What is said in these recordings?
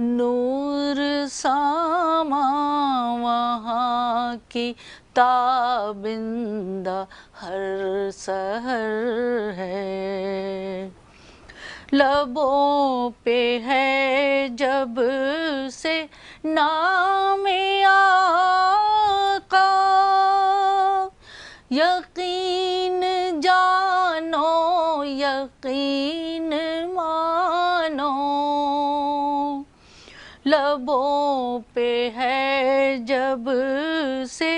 نور ساما وہاں کی تابندہ ہر سحر ہے، لبوں پہ ہے جب سے نام آقا، یقین جانو یقین مانو، لبوں پہ ہے جب سے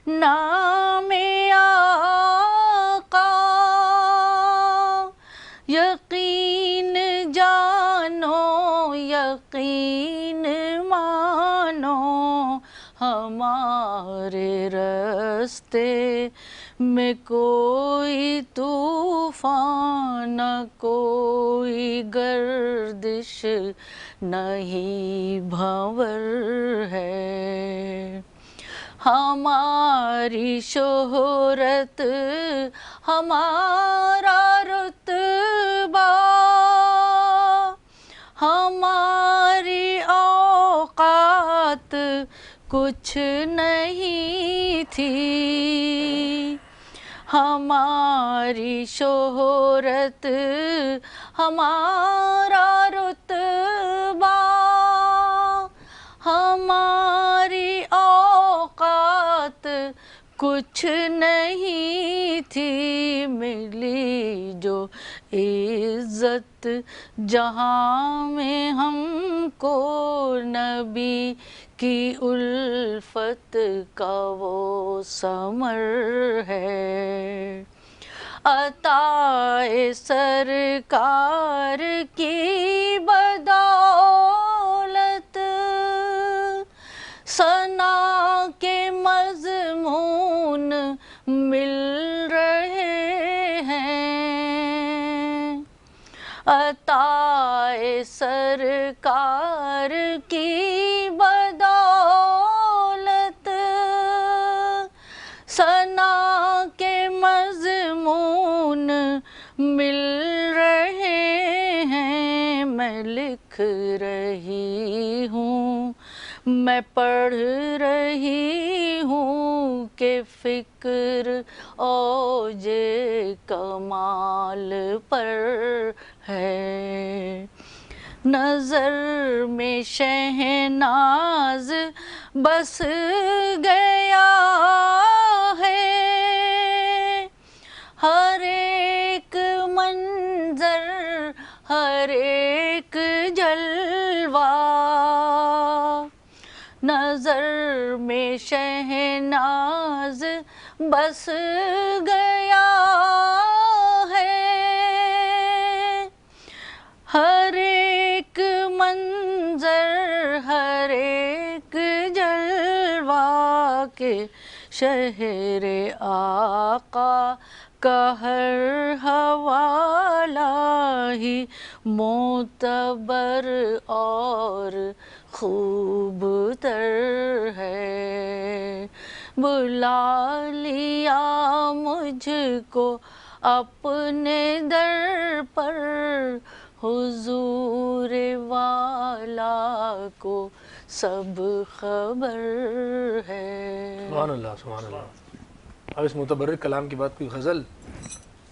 نام آقا، یقین جانو یقین مانو، ہمارے راستے میں کوئی طوفان نہ کوئی گردش نہیں بھنور ہے، ہماری شہرت ہمارا رتبہ ہماری اوقات کچھ نہیں تھی، ہماری شہرت ہمارا رتبہ ہماری اوقات کچھ نہیں تھی، ملی جو عزت جہاں میں ہم کو نبی کی الفت کا وہ ثمر ہے، عطائے سرکار کی بدولت ثنا کے مضمون مل رہے ہیں، عطائے سرکار کی بدولت ثنا کے مضمون مل رہے ہیں، میں لکھ رہی ہوں میں پڑھ رہی ہوں کہ فکر اوج کمال پر ہے، نظر میں شہناز بس گیا ہے، ہر ایک منظر ہر ایک جلوہ نظر میں شہناز بس گیا ہے، ہر ایک منظر ہر ایک جلوہ کے شہر آقا کا ہر حوالہ ہی معتبر اور خوب تر ہے، بلا لیا مجھ کو اپنے در پر حضور والا کو سب خبر ہے۔ سبحان اللہ سبحان اللہ۔ اب اس متبرک کلام کے بعد کوئی غزل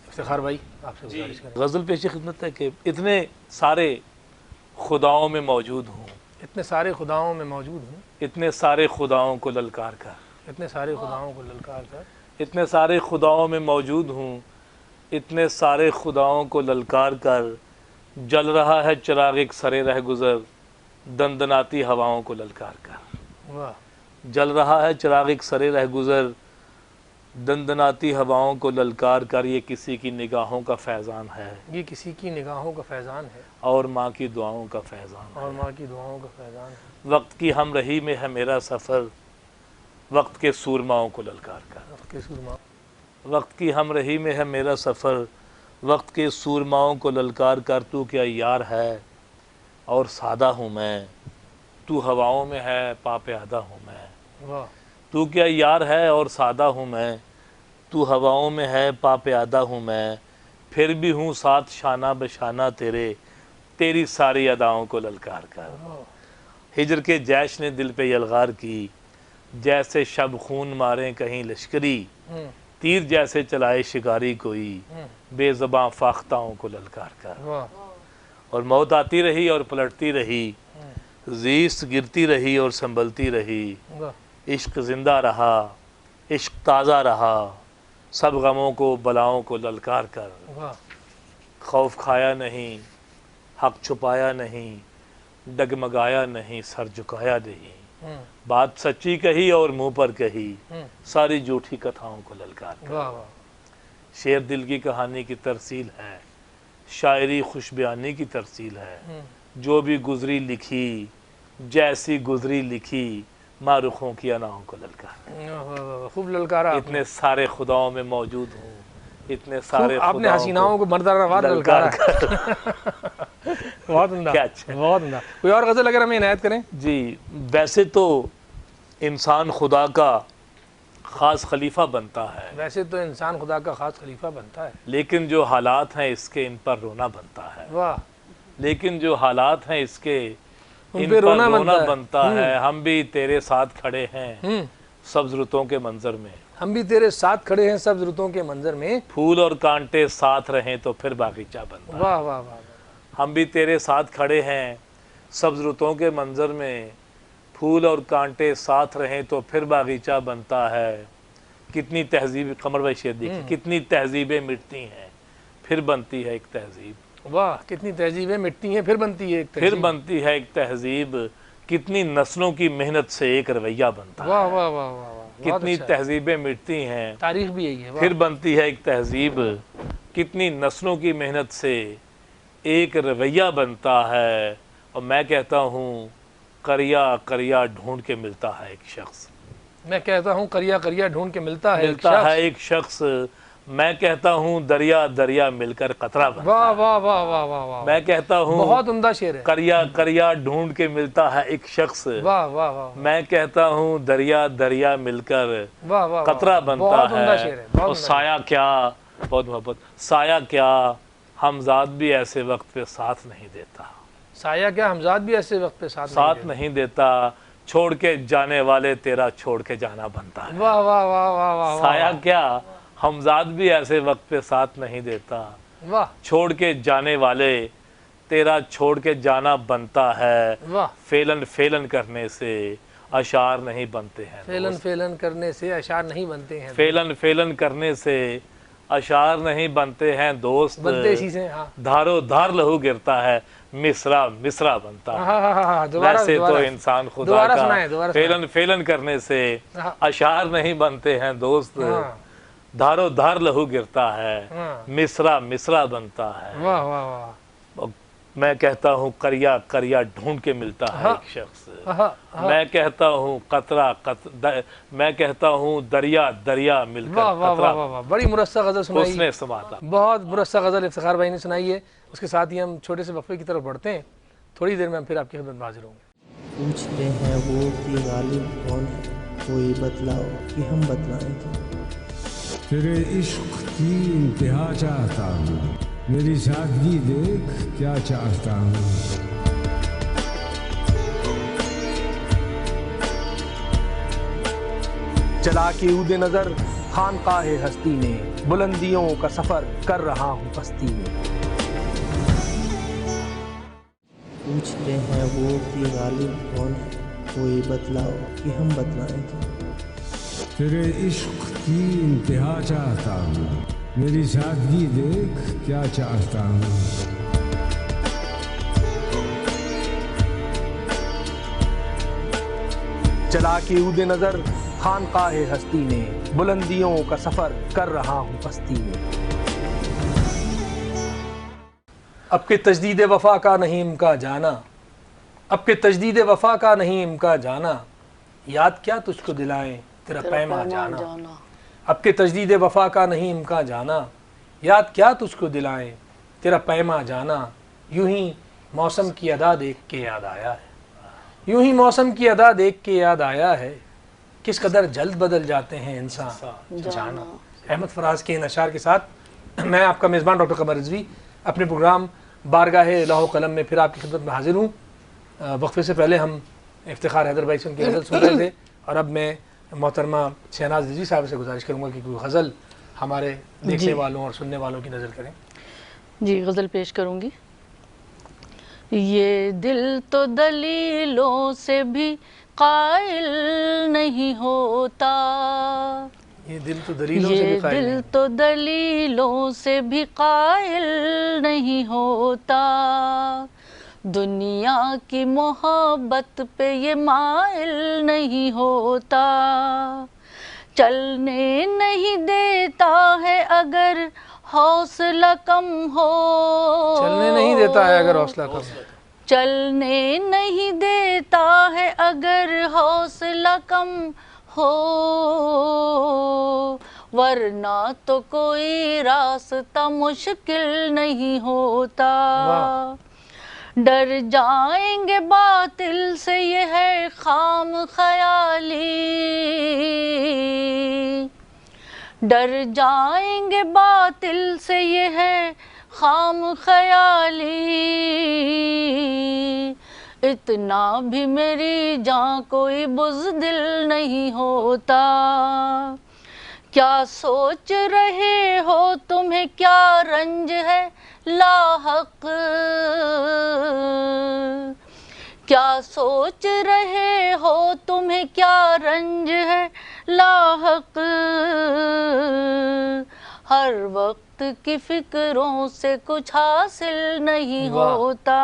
افتخار بھائی آپ سے گزارش کریں۔ غزل پیش خدمت ہے کہ اتنے سارے خداؤں میں موجود ہوں، اتنے سارے خداؤں میں موجود ہوں، اتنے سارے خداؤں کو للکار کر، اتنے سارے خداؤں کو للکار کر، اتنے سارے خداؤں میں موجود ہوں، اتنے سارے خداؤں کو للکار کر، جل رہا ہے چراغ ایک سرے رہ گزر، دندناتی ہواؤں کو للکار کر، واہ، جل رہا ہے چراغ ایک سرے رہ گزر، دندناتی ہواؤں کو للکار کر، یہ کسی کی نگاہوں کا فیضان ہے یہ کسی کی نگاہوں کا فیضان ہے اور ماں کی دعاؤں کا فیضان ہے، اور ماں کی دعاؤں کا فیضان ہے، وقت کی ہم رہی میں ہے میرا سفر، وقت کے سورماؤں کو للکار کر، وقت کے سرما، وقت کی ہم رہی میں ہے میرا سفر، وقت کے سورماؤں کو للکار کر، تو کیا یار ہے اور سادہ ہوں میں، تو ہواؤں میں ہے پا پیادہ ہوں میں، واہ، تو کیا یار ہے اور سادہ ہوں میں، تو ہواؤں میں ہے پا پیادہ ہوں میں، پھر بھی ہوں ساتھ شانہ بشانہ تیرے، تیری ساری اداؤں کو للکار کر، ہجر کے جیش نے دل پہ یلغار کی، جیسے شب خون مارے کہیں لشکری، تیر جیسے چلائے شکاری کوئی، بے زباں فاختاؤں کو للکار کر۔ واہ اور موت آتی رہی اور پلٹتی رہی، زیست گرتی رہی اور سنبھلتی رہی، واہ عشق زندہ رہا، عشق تازہ رہا، سب غموں کو بلاؤں کو للکار کر۔ واہ خوف کھایا نہیں، حق چھپایا نہیں، ڈگمگایا نہیں، سر جھکایا نہیں، بات سچی کہی اور منہ پر کہی، ساری جھوٹی کتھاؤں کو للکار کر۔ واہ واہ شعر دل کی کہانی کی ترسیل ہے، شاعری خوش بیانی کی ترسیل ہے، جو بھی گزری لکھی جیسی گزری لکھی، ماں رخوں کی اناؤں کو للکار۔ خوب للکارا آپ نے۔ اتنے سارے خداؤں میں موجود ہوں، اتنے سارے آپ نے خداؤں حسیناؤں کو مردانہ وار للکارا ہے۔ بہت عمدہ، کیا اچھا ہے۔ بہت عمدہ۔ کوئی اور غزل اگر ہمیں عنایت کریں؟ جی، ویسے تو انسان خدا کا خاص خلیفہ بنتا ہے، ویسے تو انسان خدا کا خاص خلیفہ بنتا ہے۔ لیکن جو حالات ہیں اس کے ان پر رونا بنتا ہے، واہ لیکن جو حالات ہیں اس کے ان ان پہ پر رونا رونا بنتا ہے۔ بنتا ہے۔ ہم بھی تیرے ساتھ کھڑے ہیں سبز رتوں کے منظر میں، ہم بھی تیرے ساتھ کھڑے ہیں سبز رتوں کے منظر میں، پھول اور کانٹے ساتھ رہیں تو پھر باغیچہ بنتا ہے۔ واہ واہ واہ ہم بھی تیرے ساتھ کھڑے ہیں سبز رتوں کے منظر میں، پھول اور کانٹے ساتھ رہیں تو پھر باغیچہ بنتا ہے۔ کتنی تہذیب، قمر بھائی شعر دیکھیں، کتنی تہذیبیں مٹتی ہیں پھر بنتی ہے ایک تہذیب، واہ کتنی تہذیبیں مٹتی ہیں پھر بنتی ہے ایک پھر تہذیب۔ بنتی ہے ایک تہذیب، کتنی نسلوں کی محنت سے ایک رویہ بنتا ہے۔ واہ واہ واہ واہ واہ بہت کتنی اچھا ہے۔ تہذیبیں مٹتی ہیں تاریخ بھی یہی ہے۔ واہ پھر بنتی ہے ایک تہذیب، کتنی نسلوں کی محنت سے ایک رویہ بنتا ہے۔ اور میں کہتا ہوں کریا کریا ڈھونڈ کے ملتا ہے ایک شخص، میں کہتا ہوں کریا کریا ڈھونڈ کے ملتا ہے ایک ملتا شخص۔ ہے ایک شخص، میں کہتا ہوں دریا دریا مل کر قطرہ بنتا واہ ہے۔ واہ واہ واہ واہ واہ میں کہتا ہوں بہت عمدہ شعر ہے۔ کریا کریا ڈھونڈ کے ملتا ہے ایک شخص، واہ واہ واہ میں کہتا ہوں دریا دریا مل کر واہ واہ قطرہ بنتا بہت عمدہ ہے۔ شعر ہے، بہت اور عمدہ سایہ کیا، بہت محبت، سایہ کیا ہمزاد بھی ایسے وقت پہ ساتھ نہیں دیتا، سایہ کیا ہمزاد بھی ایسے وقت پہ ساتھ نہیں دیتا، چھوڑ کے جانے والے تیرا چھوڑ کے جانا بنتا ہے۔ واہ واہ واہ واہ واہ سایہ کیا ہمزاد بھی ایسے وقت پہ ساتھ نہیں دیتا، واہ چھوڑ کے جانے والے تیرا چھوڑ کے جانا بنتا ہے۔ واہ فیلن فیلن کرنے سے اشعار نہیں بنتے ہیں، فیلن فیلن کرنے سے اشعار نہیں بنتے ہیں، فیلن فیلن کرنے سے اشعار نہیں بنتے ہیں دوست، بنتے اسی سے۔ ہاں دھارو دھار لہو گرتا ہے، مصرع مصرع بنتا ہے۔ ہاں ہاں ہاں دوبارہ ویسے تو دوبارہ انسان خدا دوبارہ کا سنائیں، دوبارہ سنائیں۔ فیلن فیلن کرنے سے ہاں۔ اشعار نہیں بنتے ہیں دوست، ہاں۔ دھارو دھار لہو گرتا ہے، ہاں۔ مصرع مصرع بنتا ہے۔ واہ واہ واہ میں کہتا ہوں کریا کریا ڈھونڈ کے ملتا ہے ایک شخص، ہاں میں کہتا ہوں قطرہ میں کہتا ہوں دریا دریا مل واہ کر واہ قطرہ واہ واہ بڑی مرصع غزل سنائی، اس نے سماتا۔ بہت مرصع غزل افتخار بھائی نے سنائی ہے۔ اس کے ساتھ ہی ہم چھوٹے سے وقفے کی طرف بڑھتے ہیں، تھوڑی دیر میں ہم پھر آپ کی خدمت میں حاضر ہوں گے۔ پوچھتے ہیں وہ کہ غالب کون ہے، کوئی بتلاؤ کہ ہم بتلائیں کیا۔ تیرے عشق کی انتہا چاہتا ہوں، میری سادگی دیکھ کیا چاہتا ہوں۔ چلا کے عود نظر خانقاہ ہستی میں، بلندیوں کا سفر کر رہا ہوں پستی میں۔ پوچھتے ہیں وہ کہ غالب کون ہے، کوئی بتلاؤ کہ ہم بتلائیں کیا۔ تیرے عشق کی انتہا چاہتا ہوں، میری سادگی دیکھ کیا چاہتا ہوں۔ چلا کے عود نظر خانقاہ ہستی میں، بلندیوں کا سفر کر رہا ہوں پستی میں۔ اب کے تجدید وفا کا نہیں امکان جانا، اب کے تجدید وفا کا نہیں امکان جانا، یاد کیا تجھ کو دلائیں تیرا پیما جانا۔ اب کے تجدید وفا کا نہیں امکان جانا، یاد کیا تجھ کو دلائیں تیرا پیما جانا۔ یوں ہی موسم کی ادا دیکھ کے یاد آیا ہے، یوں ہی موسم کی ادا دیکھ کے یاد آیا ہے، کس قدر جلد بدل جاتے ہیں انسان جانا۔ احمد فراز کے ان اشعار کے ساتھ میں آپ کا میزبان ڈاکٹر قمر رضوی اپنے پروگرام بارگاہ لوح و قلم میں پھر آپ کی خدمت میں حاضر ہوں۔ وقفے سے پہلے ہم افتخار حیدر بھائی سے ان کی غزل سن رہے تھے، اور اب میں محترمہ شہناز رضوی صاحب سے گزارش کروں گا کہ کوئی غزل ہمارے دیکھنے والوں اور سننے والوں کی نظر کریں۔ جی غزل پیش کروں گی۔ یہ دل تو دلیلوں سے بھی قائل نہیں ہوتا، یہ دل تو دلیلوں سے بھی یہ قائل دل نہیں۔ تو دلیلوں سے بھی قائل نہیں ہوتا، دنیا کی محبت پہ یہ مائل نہیں ہوتا، چلنے نہیں دیتا ہے اگر حوصلہ کم ہو، چلنے نہیں دیتا ہے اگر حوصلہ کم ہو، چلنے نہیں دیتا ہے اگر حوصلہ کم ہو، ورنہ تو کوئی راستہ مشکل نہیں ہوتا، ڈر جائیں گے باطل سے یہ ہے خام خیالی، ڈر جائیں گے باطل سے یہ ہے خام خیالی، اتنا بھی میری جان کوئی بزدل نہیں ہوتا، کیا سوچ رہے ہو تمہیں کیا رنج ہے لاحق، کیا سوچ رہے ہو تمہیں کیا رنج ہے لاحق، ہر وقت کی فکروں سے کچھ حاصل نہیں ہوتا،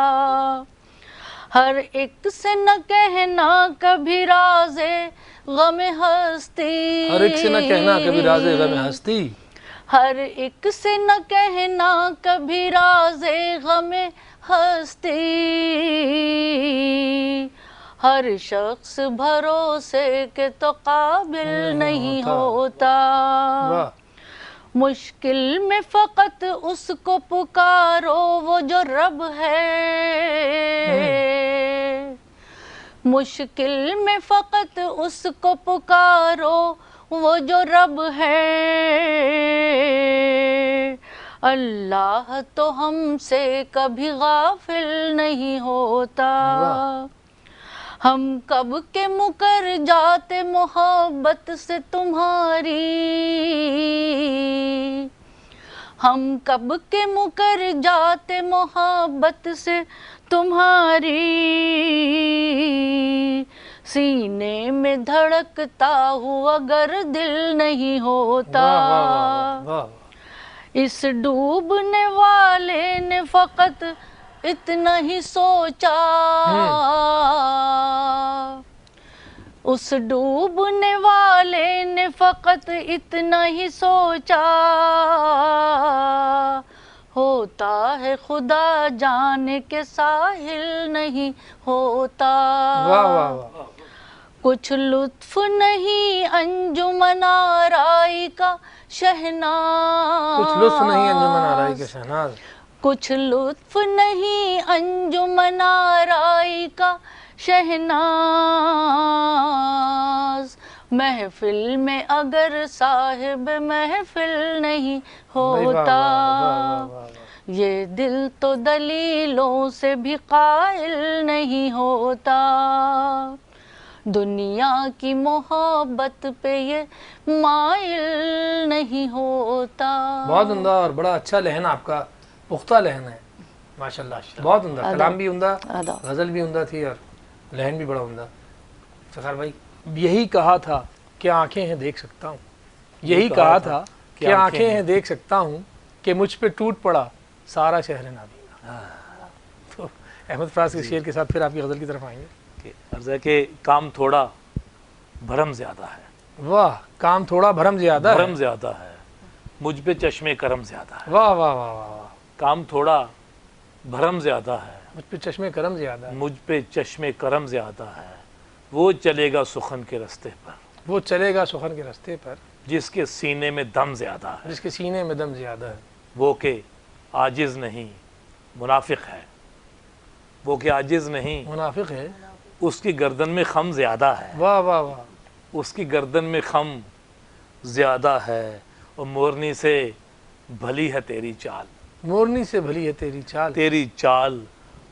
ہر ایک سے نہ کہنا کبھی راز غم ہستی، ہر ایک سے نہ کہنا کبھی راز غم ہستی، ہر ایک سے نہ کہنا کبھی راز غم ہستی، ہر شخص بھروسے کے تو قابل نہیں ہوتا، مشکل میں فقط اس کو پکارو وہ جو رب ہے، مشکل میں فقط اس کو پکارو وہ جو رب ہے، اللہ تو ہم سے کبھی غافل نہیں ہوتا، ہم کب کے مکر جاتے محبت سے تمہاری، ہم کب کے مکر جاتے محبت سے تمہاری، سینے میں دھڑکتا ہوا اگر دل نہیں ہوتا، اس ڈوبنے والے نے فقط اتنا ہی سوچا، اس ڈوبنے والے نے فقط اتنا ہی سوچا، ہوتا ہے خدا جانے کے ساحل نہیں ہوتا، کچھ لطف نہیں انجمن آرائی کا شہناز، کچھ لطف نہیں انجمن آرائی کا شہناز، کچھ لطف نہیں انجمن آرائی کا شہناز، محفل میں اگر صاحب محفل نہیں ہوتا، یہ دل تو دلیلوں سے بھی قائل نہیں ہوتا، دنیا کی محبت پہ یہ مائل نہیں ہوتا۔ بہت عمدہ اور بڑا اچھا لہن آپ کا، پختہ لہن ہے ماشاءاللہ، بہت عمدہ، کلام بھی عمدہ، غزل بھی عمدہ تھی اور لہن بھی بڑا عمدہ۔ افتخار بھائی، یہی کہا تھا کہ آنکھیں ہیں دیکھ سکتا ہوں، یہی کہا تھا کہ آنکھیں ہیں دیکھ سکتا ہوں کہ مجھ پہ ٹوٹ پڑا سارا شہر نابینا۔ تو احمد فراز کے شعر کے ساتھ پھر آپ کی غزل کی طرف آئیں گے۔ عرض ہے کہ کام تھوڑا بھرم زیادہ ہے، واہ، کام تھوڑا بھرم زیادہ ہے، بھرم زیادہ ہے، مجھ پہ چشمے کرم زیادہ ہے، واہ واہ واہ واہ واہ، کام تھوڑا بھرم زیادہ ہے، مجھ پہ چشمے کرم زیادہ ہے، مجھ پہ چشمے کرم زیادہ ہے، وہ چلے گا سخن کے رستے پر، وہ چلے گا سخن کے رستے پر، جس کے سینے میں دم زیادہ ہے، جس کے سینے میں دم زیادہ ہے، وہ کہ عاجز نہیں منافق ہے، وہ کہ عاجز نہیں منافق ہے، اس کی گردن میں خم زیادہ ہے، واہ واہ واہ، اس کی گردن میں خم زیادہ ہے، اور مورنی سے بھلی ہے تیری چال، مورنی سے بھلی ہے تیری چال، تیری چال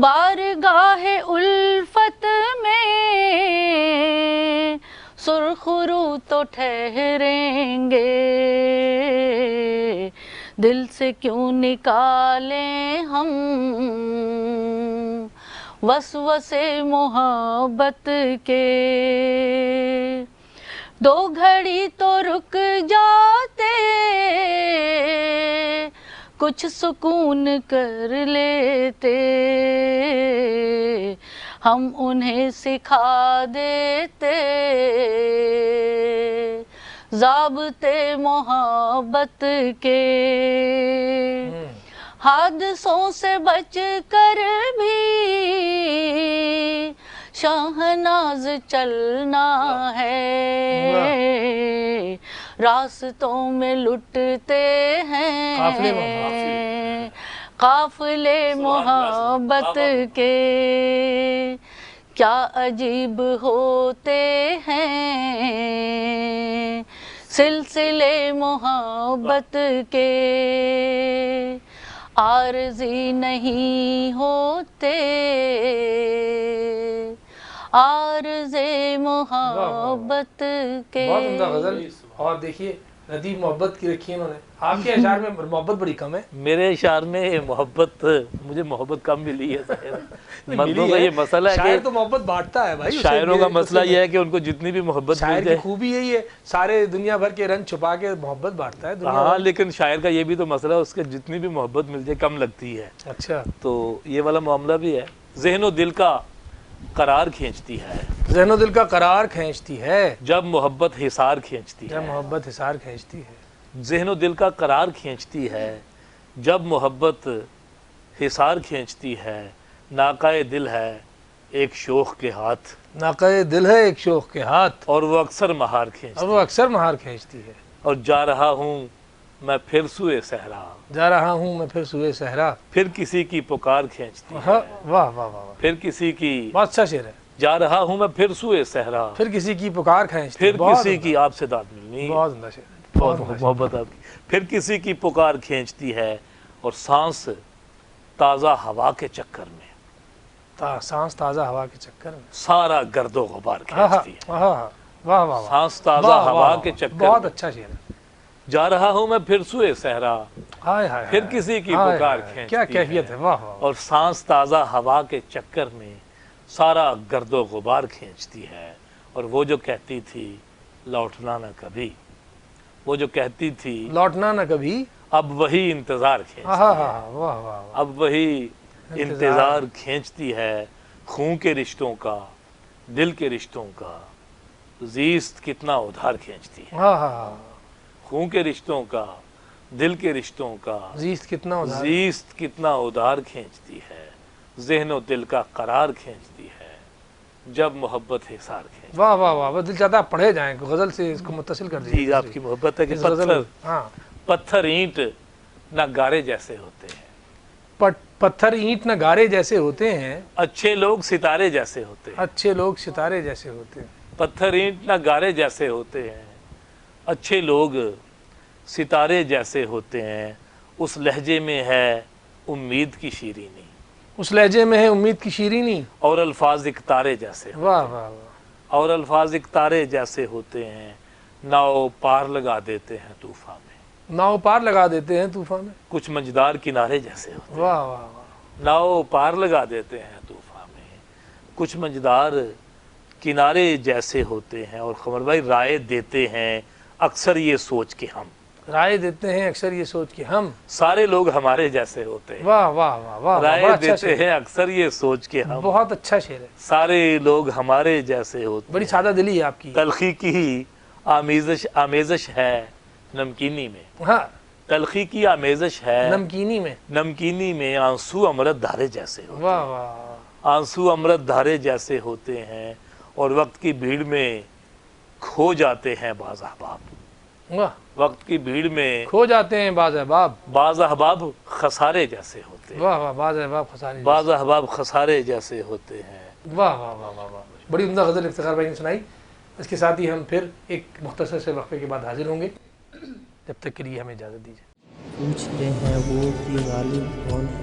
بارگاہ الفت میں سرخ رو تو ٹھہریں گے، دل سے کیوں نکالیں ہم وسوسے محبت کے، دو گھڑی تو رک جاتے کچھ سکون کر لیتے، ہم انہیں سکھا دیتے ضابطے محبت کے، حادثوں سے بچ کر بھی شاہناز چلنا ہے، راستوں میں لٹتے ہیں قافلے محبت کے، کیا عجیب ہوتے ہیں سلسلے محبت کے، عارضی نہیں ہوتے عارض محبت کے۔ بہت عمدہ غزل، اور دیکھیے ندیب محبت کی رکھی انہوں نے، آپ کے اشعار میں محبت بڑی کم ہے۔ میرے اشعار میں محبت، مجھے محبت کم ملی ہے ظاہر، مردوں کا یہ مسئلہ ہے شاعر کہ تو محبت بانٹتا ہے بھائی، شاعروں کا مسئلہ یہ ہے کہ ان کو جتنی بھی محبت شاعر مل کی جائے، خوبی یہی ہے، سارے دنیا بھر کے رنگ چھپا کے محبت بانٹتا ہے دنیا ہاں بھر۔ لیکن شاعر کا یہ بھی تو مسئلہ ہے، اس کے جتنی بھی محبت مل جائے کم لگتی ہے، اچھا، تو یہ والا معاملہ بھی ہے۔ ذہن و دل کا قرار کھینچتی ہے ذہن و دل کا قرار کھینچتی ہے جب محبت حصار کھینچتی جب ہے، محبت حصار کھینچتی ہے، ذہن و دل کا قرار کھینچتی ہے جب محبت حصار کھینچتی ہے، ناقہ دل ہے ایک شوخ کے ہاتھ ناقہ دل ہے ایک شوخ کے ہاتھ، اور وہ اکثر مہار اور کھینچتی وہ اکثر مہار کھینچتی ہے، اور جا رہا ہوں میں پھر سوئے صحرا، جا رہا ہوں میں پھر سوئے صحرا، پھر کسی کی پکار کھینچتی ہے، واہ واہ واہ واہ، پھر کسی کی بہت اچھا شعر ہے، جا رہا ہوں میں پھر سوئے صحرا، پھر کسی کی پکار کھینچتی ہے، پھر بہت کسی عمدہ، کی آپ سے داد ملنی، بہت عمدہ شعر ہے، بہت بہت عمدہ محبت آپ کی، پھر کسی کی پکار کھینچتی ہے، اور سانس تازہ ہوا کے چکر میں سانس تازہ ہوا کے چکر میں، سارا گرد و غبار واہ کھینچتی ہے، واہ واہ واہ، سانس تازہ واہ ہوا واہ، کے چکر بہت میں اچھا شعر ہے، جا رہا ہوں میں پھر سوئے صحرا، ہائے ہائے، پھر کسی کی ہائے پکار ہائے، کھینچتی کیا کیفیت ہے، واہ واہ، اور سانس تازہ ہوا کے چکر میں سارا گرد و غبار کھینچتی ہے، اور وہ جو کہتی تھی لوٹنا نہ کبھی، وہ جو کہتی تھی لوٹنا نہ کبھی، اب وہی انتظار کھینچتی ہاں ہے، ہاں واہ واہ، اب وہی انتظار کھینچتی ہے، خون کے رشتوں کا، دل کے رشتوں کا، زیست کتنا ادھار کھینچتی ہے، ہاں ہاں، خون کے رشتوں کا، دل کے رشتوں کا، زیست کتنا ادھار، زیست کتنا ادھار کھینچتی ہے، ذہن و دل کا قرار کھینچتی ہے جب محبت حصار کھینچتی واہ واہ واہ، دل چاہتا ہے آپ پڑھے جائیں، غزل سے اس کو متصل کر ہے۔ دیجیے، جی آپ کی محبت ہے کہ اس غزل، پتھر ہاں، پتھر اینٹ نہ گارے جیسے ہوتے ہیں، پتھر اینٹ نہ گارے جیسے ہوتے ہیں، اچھے لوگ ستارے جیسے ہوتے ہیں، اچھے لوگ ستارے جیسے ہوتے ہیں، پتھر اینٹ نہ گارے جیسے ہوتے ہیں، اچھے لوگ ستارے جیسے ہوتے ہیں، اس لہجے میں ہے امید کی شیرینی، اس لہجے میں ہے امید کی شیرینی، اور الفاظ ایک تارے جیسے، واہ واہ واہ، اور الفاظ ایک تارے جیسے ہوتے ہیں، ناؤ پار لگا دیتے ہیں طوفان میں، ناؤ پار لگا دیتے ہیں طوفان میں، کچھ مجدار کنارے جیسے ہوتے واہ واہ واہ، ہیں، ناؤ پار لگا دیتے ہیں طوفان میں، کچھ مجدار کنارے جیسے ہوتے ہیں، اور قمر بھائی رائے دیتے ہیں اکثر یہ سوچ کے ہم، رائے دیتے ہیں اکثر یہ سوچ کے ہم، سارے لوگ ہمارے جیسے ہوتے ہیں، واہ واہ واہ واہ، رائے بڑا اچھا دیتے شعر ہے، ہیں اکثر یہ سوچ کے ہم، بہت اچھا شعر ہے، سارے لوگ ہمارے جیسے ہوتے بڑی ہیں، سادہ دلی ہے آپ کی، تلخی کی ہی آمیزش ہے نمکینی میں، ہاں، تلخی کی آمیزش ہے نمکینی میں، نمکینی میں، آنسو امرت دھارے جیسے ہوتے واہ ہیں، واہ، آنسو امرت دھارے جیسے ہوتے ہیں، اور وقت کی بھیڑ میں کھو جاتے ہیں بعض احباب، واہ، وقت کی بھیڑ میں کھو جاتے ہیں بعض احباب، بعض احباب خسارے جیسے ہوتے ہیں، واہ واہ، بعض احباب خسارے، بعض احباب خسارے جیسے ہوتے ہیں۔ واہ واہ واہ واہ واہ، بڑی عمدہ غزل افتخار بھائی نے سنائی۔ اس کے ساتھ ہی ہم پھر ایک مختصر سے وقفے کے بعد حاضر ہوں گے، جب تک کے لیے ہمیں اجازت دیجیے۔ پوچھتے ہیں وہ کہ غالب کون ہے،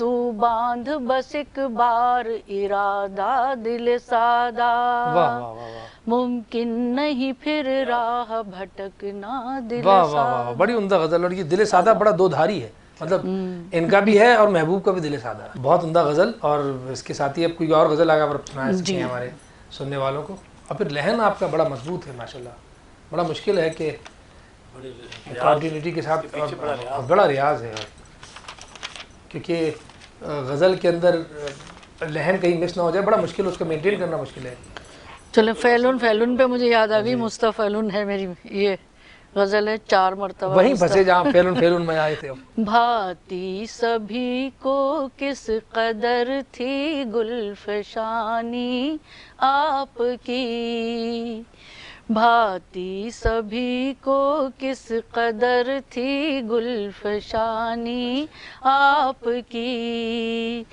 تو باندھ بس ایک بار ارادہ دل سادہ، واہ واہ واہ ممکن نہیں پھر راہ بھٹکنا دل واہ واہ سادہ۔ واہ، بڑی عمدہ غزل، اور یہ دل سادہ بڑا دو دھاری ہے، مطلب ان کا بھی ہے اور محبوب کا بھی دل سادہ ہے۔ بہت عمدہ غزل، اور اس کے ساتھ ہی اب کوئی اور غزل آگا سنا سکتے ہیں ہمارے سننے والوں کو؟ اور پھر لہن آپ کا بڑا مضبوط ہے ماشاءاللہ، بڑا مشکل ہے کہ کنٹینیوٹی کے ساتھ، بڑا ریاض ہے، کیونکہ غزل کے اندر لہن کہیں مس نہ ہو جائے، بڑا مشکل، اس کو مینٹین کرنا مشکل ہے۔ چلیں فیلون، فیلون پہ مجھے یاد آ گئی، مستفیلون ہے میری یہ غزل ہے، 4 مرتبہ وہیں پھنسے جہاں فیلون فیلون میں آئے تھے۔ بھاتی سبھی کو کس قدر تھی گلفشانی آپ کی، بھاتی سبھی کو کس قدر تھی گلفشانی آپ کی،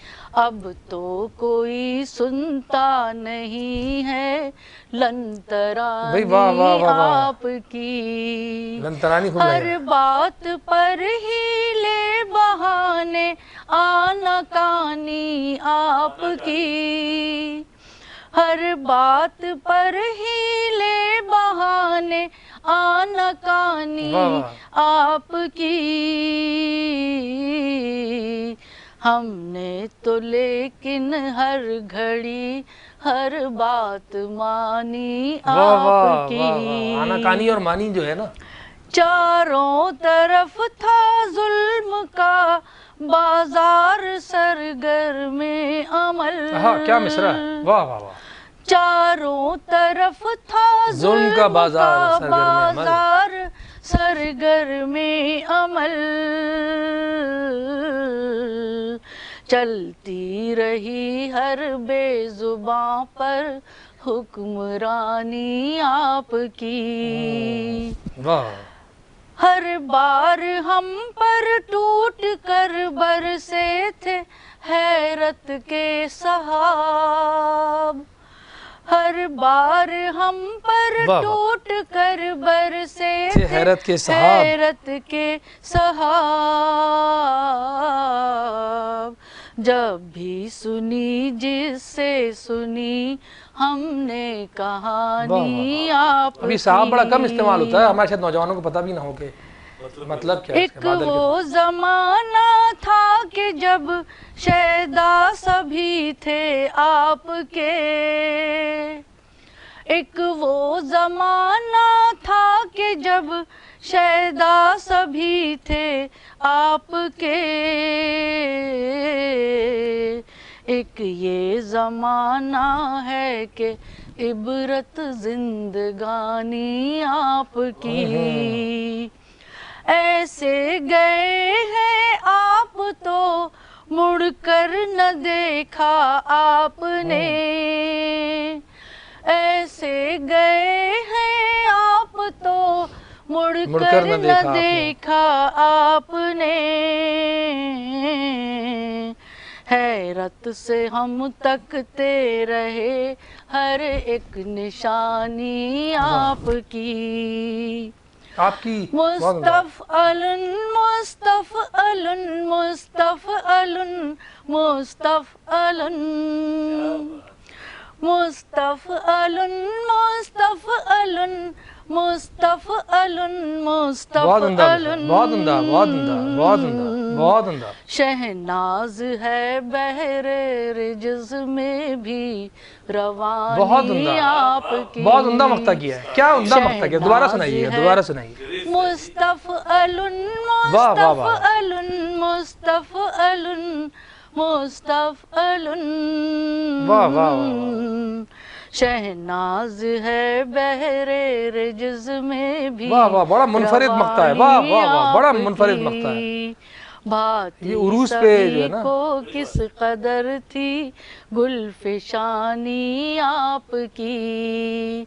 اب تو کوئی سنتا نہیں ہے لن ترانی آپ کی، لنترانی خوب ہر لگے، بات پر ہی لے بہانے آنا کانی آپ کی، ہر بات پر ہی لے بہانے آنا کانی آپ کی، ہم نے تو لیکن ہر گھڑی ہر بات مانی آپ کی، آنا کانی اور مانی جو ہے نا، چاروں طرف تھا ظلم کا بازار سرگرم عمل، کیا مصرع ہے، واہ واہ واہ، چاروں طرف تھا ظلم کا بازار سرگرم عمل، چلتی رہی ہر بے زباں پر حکمرانی آپ کی، واہ، ہر بار ہم پر ٹوٹ کر برسے تھے حیرت کے سحاب، ہر بار ہم پر ٹوٹ کر برسے تھے حیرت کے سحاب، جب بھی سنی جس سے سنی ہم نے کہانی آپ کی، ابھی صاحب بڑا کم استعمال ہوتا ہے، ہمارے شاید نوجوانوں کو پتہ بھی نہ ہو کہ مطلب کیا ہے۔ ایک وہ زمانہ تھا کہ جب شیدا سبھی تھے آپ کے، ایک وہ زمانہ تھا کہ جب شیدا سبھی تھے آپ کے، ایک یہ زمانہ ہے کہ عبرت زندگانی آپ کی، ایسے گئے ہیں آپ تو مڑ کر نہ دیکھا آپ نے، ایسے گئے ہیں آپ تو مڑ کر نہ دیکھا آپ نے، حیرت سے ہم تکتے رہے ہر ایک نشانی آپ کی، مستفعل مستفعل مستفعل مستفعل مستفعل مستفعل مستفعل مستفعل، بہت عمدہ، بہت عمدہ، بہت عمدہ، بہت عمدہ، شہناز ہے بحر رجز میں بھی روانی بہت عمدہ، آپ کی، بہت عمدہ مقطع کیا ہے، کیا عمدہ مقطع کیا، دوبارہ سنائیے، دوبارہ سنائیے، مستفعل مستفعل مستفعل مستفعل، واہ واہ واہ، شہناز ہے بحر رجز میں بھی، واہ واہ، بڑا منفرد مقطع ہے، واہ واہ واہ، بڑا منفرد مقطع ہے، بھاتی عروج پہ جو ہے نا، سبھی کو کس قدر تھی گلفشانی آپ کی،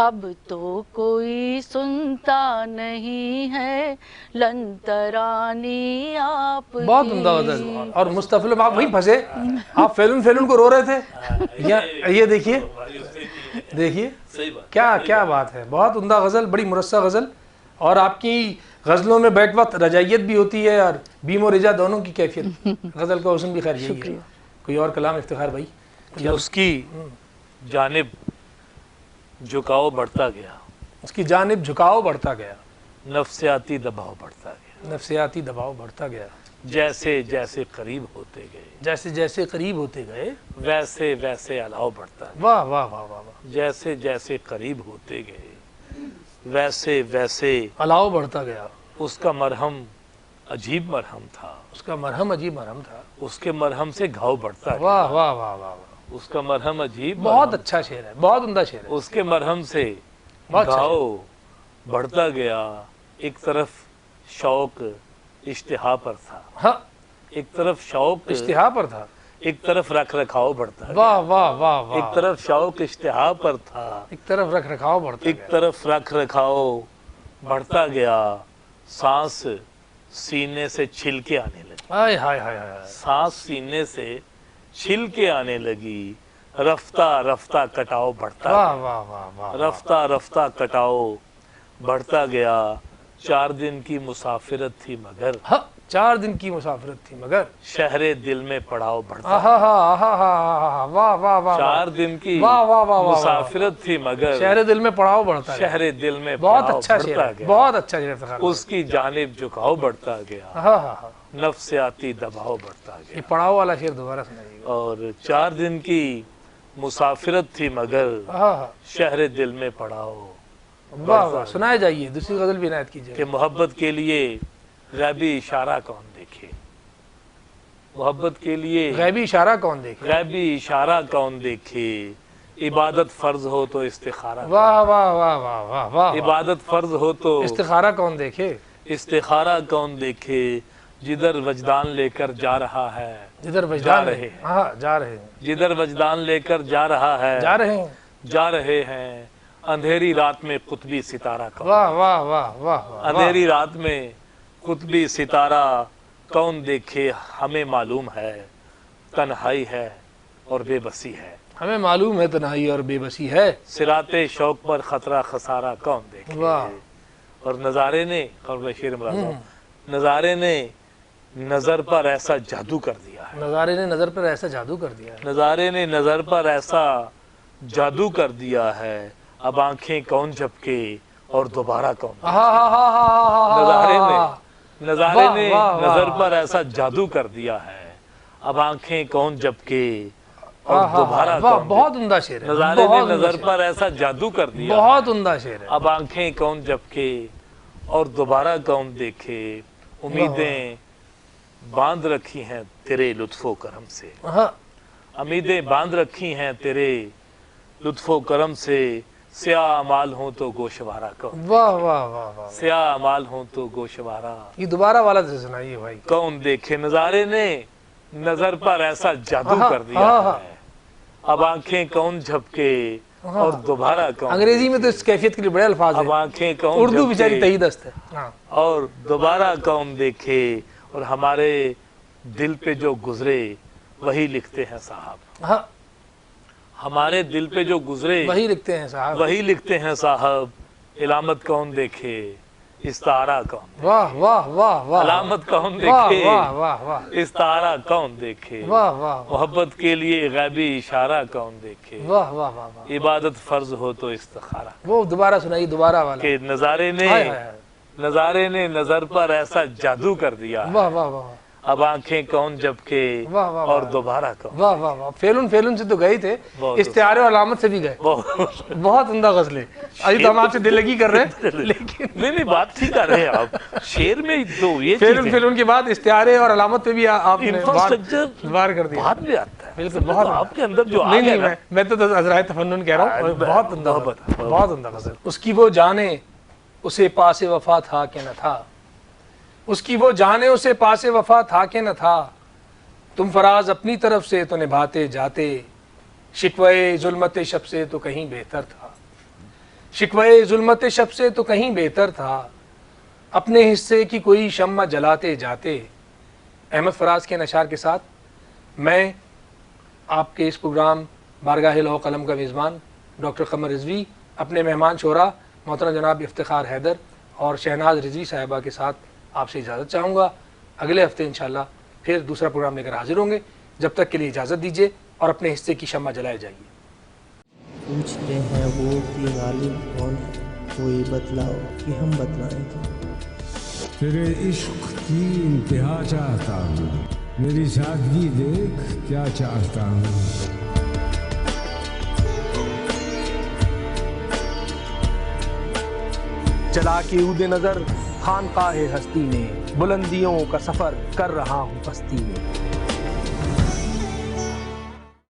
اب تو کوئی سنتا نہیں ہے لن ترانی آپ کی، بہت عمدہ غزل، اور مستفعل آپ وہیں پھنسے، آپ فیلون فیلون کو رو رہے تھے، یہ دیکھیے دیکھیے کیا کیا بات ہے، بہت عمدہ غزل، بڑی مرصع غزل، اور آپ کی غزلوں میں بیک وقت رجائیت بھی ہوتی ہے اور بیم و رجا دونوں کی کیفیت. غزل کا حسن بھی خیر یہی ہے. کوئی اور کلام افتخار بھائی؟ کہ اس کی جانب جھکاؤ بڑھتا گیا، اس کی جانب جھکاؤ بڑھتا گیا، نفسیاتی دباؤ بڑھتا گیا، نفسیاتی دباؤ بڑھتا گیا، جیسے جیسے قریب ہوتے گئے جیسے جیسے قریب ہوتے گئے، ویسے ویسے الاؤ بڑھتا گیا، واہ واہ واہ واہ واہ، جیسے جیسے قریب ہوتے گئے ویسے ویسے الاؤ بڑھتا گیا. اس کا مرہم عجیب مرہم تھا، اس کا مرہم عجیب مرہم تھا. اس کے مرہم سے گھاؤ بڑھتا گیا، واہ واہ واہ واہ واہ، اس کا مرہم عجیب بہت مرہم، اچھا شعر ہے، بہت عمدہ شعر ہے. اس کے مرہم سے بہت اچھا گھاؤ بڑھتا گیا. ایک طرف شوق اشتہا پر تھا، ہاں ایک طرف شوق اشتہا پر تھا. ایک طرف رکھ رکھاؤ بڑھتا گیا، واہ واہ واہ واہ، ایک طرف شوق اشتہا پر تھا، ایک طرف رکھ رکھاؤ بڑھتا ایک گیا. طرف رکھ رکھاؤ بڑھتا گیا. سانس سینے سے چھل کے آنے لگی، ہائے ہائے ہائے ہائے، سانس سینے سے چھل کے آنے لگی. رفتہ رفتہ کٹاؤ بڑھتا واہ گیا، واہ واہ واہ، رفتہ رفتہ کٹاؤ بڑھتا گیا. 4 دن کی مسافرت تھی مگر ہاں 4 دن کی مسافرت تھی مگر، شہر دل میں پڑاؤ بڑھتا. آہا ہا آہا ہا آہا، واہ واہ واہ، 4 دن کی واہ واہ واہ واہ، مسافرت تھی مگر شہر دل میں پڑاؤ بڑھتا گیا. شہر دل میں بہت پڑاؤ اچھا شعر بڑھتا ہے، گیا. بہت اچھا شعر افتخار. اس کی جانب جھکاؤ بڑھتا گیا، ہاں ہاں ہاں، نفسیاتی دباؤ بڑھتا گیا. یہ پڑاؤ والا شعر دوبارہ سنائیے گا. اور 4 دن کی مسافرت تھی مگر ہاں ہاں، شہر دل میں پڑاؤ. واہ واہ، سنائے جائیے. دوسری غزل بھی عنایت کیجیے. کہ محبت کے لیے غیبی اشارہ کون دیکھے، محبت کے لیے غیبی اشارہ کون دیکھے. غیبی اشارہ کون دیکھے. عبادت فرض ہو تو استخارہ، واہ واہ واہ واہ واہ واہ، عبادت فرض ہو تو استخارہ کون دیکھے. استخارہ کون دیکھے. جدھر وجدان لے کر جا رہا ہے، جدھر جا وجدان رہے ہیں، ہاں جا رہے ہیں، جدھر وجدان لے کر جا رہا ہے، جا رہے ہیں. جا رہے ہیں. اندھیری رات میں قطبی ستارہ کون، واہ واہ واہ واہ واہ، اندھیری رات میں قطبی ستارہ کون دیکھے. ہمیں معلوم ہے تنہائی ہے اور بے بسی ہے، ہمیں معلوم ہے تنہائی اور بے بسی ہے. صراط شوق پر خطرہ خسارہ کون دیکھے. واہ. اور نظارے نے، اور میں شعر مراد ہوں، نظارے نے نظر پر ایسا جادو کر دیا ہے، نظارے نے نظر پر ایسا جادو کر دیا ہے. نظارے نے نظر پر ایسا جادو کر دیا ہے. اب آنکھیں کون جھپکے اور دوبارہ کون. نظارے نے، نظارے نے نظر پر ایسا جادو کر دیا ہے. اب آنکھیں کون جھپکے اور دوبارہ کون. بہت عمدہ شعر ہے. نظارے نے نظر پر ایسا جادو کر دیا، بہت عمدہ شعر ہے. اب آنکھیں کون جھپکے اور دوبارہ کون دیکھے. امیدیں باندھ رکھی ہیں تیرے لطف و کرم سے، ہاں امیدیں باندھ رکھی ہیں تیرے لطف و کرم سے. سیاہ اعمال ہوں تو گوشوارہ کون، واہ واہ واہ واہ، سیاہ اعمال ہوں تو گوشوارہ یہ دوبارہ والا سے سنائیے بھائی. کون دیکھے. نظارے نے نظر پر ایسا جادو کر دیا ہے. اب آنکھیں کون جھپکے اور دوبارہ کون. انگریزی میں تو اس کیفیت کے لیے بڑے الفاظ اب ہیں، آنکھیں کون اردو بیچاری جھپکے تہی دست ہے. ہاں اور دوبارہ کون دیکھے. اور ہمارے دل پہ جو گزرے وہی لکھتے ہیں صاحب، ہاں، ہمارے دل پہ جو گزرے وہی لکھتے ہیں صاحب. وہی لکھتے ہیں صاحب. علامت کون دیکھے استعارہ کون، واہ واہ واہ واہ، علامت کون واہ دیکھے واہ واہ واہ، استعارہ کون دیکھے. واہ واہ محبت کے لیے غیبی اشارہ کون دیکھے. واہ واہ واہ واہ. عبادت فرض ہو تو استخارہ. وہ دوبارہ سنائیے، دوبارہ والا. کہ نظارے نے، ہائے ہائے ہائے. نظارے نے نظر پر ایسا جادو کر دیا. واہ واہ واہ اب آنکھیں کون جھپکے واہ واہ اور واہ. دوبارہ کون. واہ واہ واہ. فیلن سے تو گئے تھے، بہت. استعارے اور علامت سے بھی گئے. بہت. بہت عمدہ غزلیں. ابھی تو ہم آپ سے دل لگی کر رہے ہیں، لیکن نہیں بات ٹھیک کر رہے ہیں آپ. شعر میں تو یہ چیز فیلن کے بعد استعارے اور علامت پہ بھی آپ نے انفراسٹرکچر وار کر دیا. بعد میں آتا ہے. بالکل بہت. آپ کے اندر جو آ نہیں گیا نہیں، نا، میں تو عذرائے تفنن کہہ رہا ہوں. بہت عمدہ، بہت عمدہ غزل. اس کی وہ جانے اسے پاس وفا تھا کہ نہ تھا، اس کی وہ جانے اسے پاس وفا تھا کہ نہ تھا. تم فراز اپنی طرف سے تو نبھاتے جاتے، شکوے ظلمت شب سے تو کہیں بہتر تھا، شکوے ظلمت شب سے تو کہیں بہتر تھا. اپنے حصے کی کوئی شمع جلاتے جاتے. احمد فراز کے اشعار کے ساتھ میں آپ کے اس پروگرام بارگاہ لوح قلم کا میزبان ڈاکٹر قمر رضوی اپنے مہمان شعراء محترم جناب افتخار حیدر اور شہناز رضوی صاحبہ کے ساتھ آپ سے اجازت چاہوں گا. اگلے ہفتے انشاءاللہ پھر دوسرا پروگرام لے کر حاضر ہوں گے. جب تک کے لیے اجازت دیجیے اور اپنے حصے کی شمع جلائے جائیے. پوچھتے ہیں وہ کہ غالب کون ہے، کوئی بتلاؤ کہ ہم بتلائیں گے. تیرے عشق کی انتہا چاہتا ہوں، میری سادگی دیکھ کیا چاہتا ہوں. چلا کے عود نظر خانقاہ ہستی میں، بلندیوں کا سفر کر رہا ہوں پستی میں.